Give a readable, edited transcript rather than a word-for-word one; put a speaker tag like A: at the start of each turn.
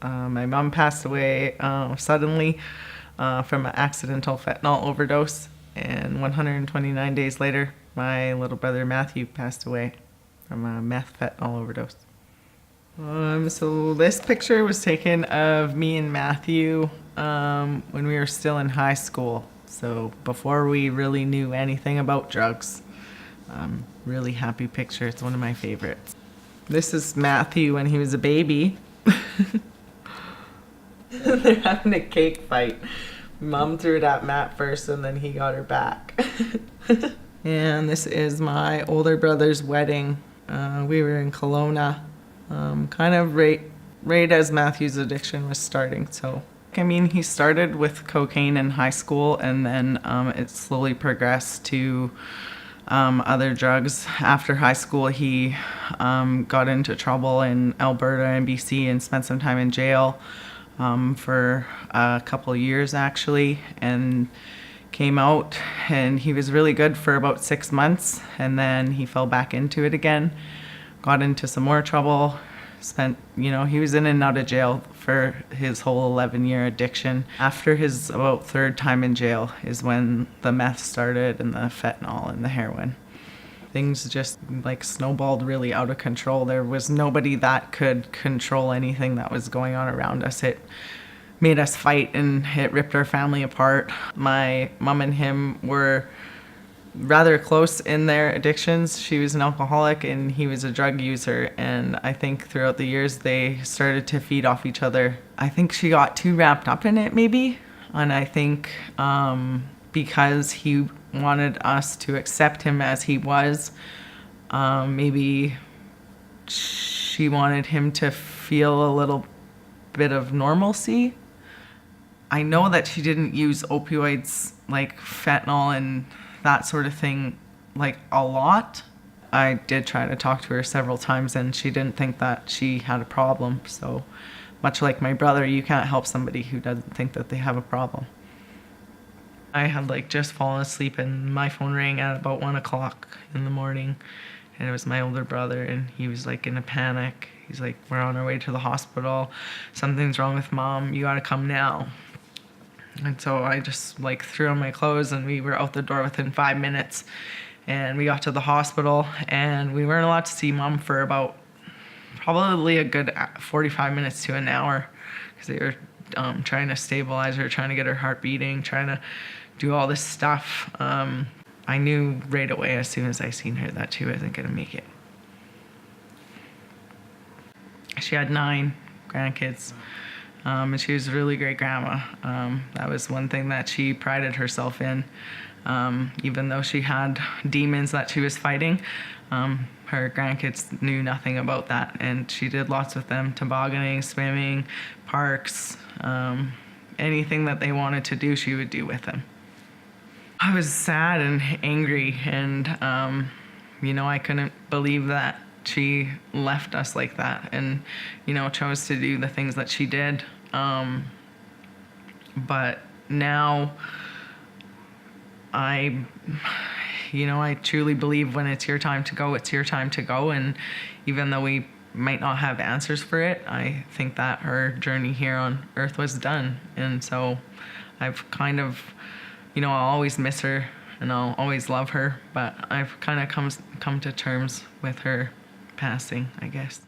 A: My mom passed away suddenly from an accidental fentanyl overdose, and 129 days later, my little brother Matthew passed away from a meth fentanyl overdose. So this picture was taken of me and Matthew when we were still in high school. So before we really knew anything about drugs. Really happy picture. It's one of my favorites. This is Matthew when he was a baby. They're having a cake fight. Mom threw it at Matt first and then he got her back. And this is my older brother's wedding. We were in Kelowna, kind of right as Matthew's addiction was starting. So, I mean, he started with cocaine in high school, and then it slowly progressed to other drugs. After high school, he got into trouble in Alberta and BC and spent some time in jail for a couple of years actually, and came out, and he was really good for about 6 months, and then he fell back into it again, got into some more trouble, he was in and out of jail for his whole 11-year addiction. After his about third time in jail is when the meth started and the fentanyl and the heroin. Things just snowballed really out of control. There was nobody that could control anything that was going on around us. It made us fight and it ripped our family apart. My mom and him were rather close in their addictions. She was an alcoholic and he was a drug user, and I think throughout the years they started to feed off each other. I think she got too wrapped up in it maybe, and I think because he wanted us to accept him as he was, maybe she wanted him to feel a little bit of normalcy. I know that she didn't use opioids like fentanyl and that sort of thing a lot. I did try to talk to her several times and she didn't think that she had a problem. So much like my brother, you can't help somebody who doesn't think that they have a problem. I had just fallen asleep and my phone rang at about 1 o'clock in the morning, and it was my older brother, and he was in a panic. He's like, "We're on our way to the hospital. Something's wrong with Mom. You gotta come now." And so I just threw on my clothes and we were out the door within 5 minutes, and we got to the hospital, and we weren't allowed to see Mom for about probably a good 45 minutes to an hour because they were trying to stabilize her, trying to get her heart beating, trying to do all this stuff. I knew right away as soon as I seen her that she wasn't gonna make it. She had 9 grandkids. And she was a really great grandma. That was one thing that she prided herself in. Even though she had demons that she was fighting, her grandkids knew nothing about that, and she did lots with them: tobogganing, swimming, parks, anything that they wanted to do, she would do with them. I was sad and angry, and I couldn't believe that she left us like that and chose to do the things that she did. But now I truly believe when it's your time to go, it's your time to go. And even though we might not have answers for it, I think that her journey here on earth was done. And so I've kind of, I'll always miss her and I'll always love her, but I've kind of come to terms with her passing, I guess.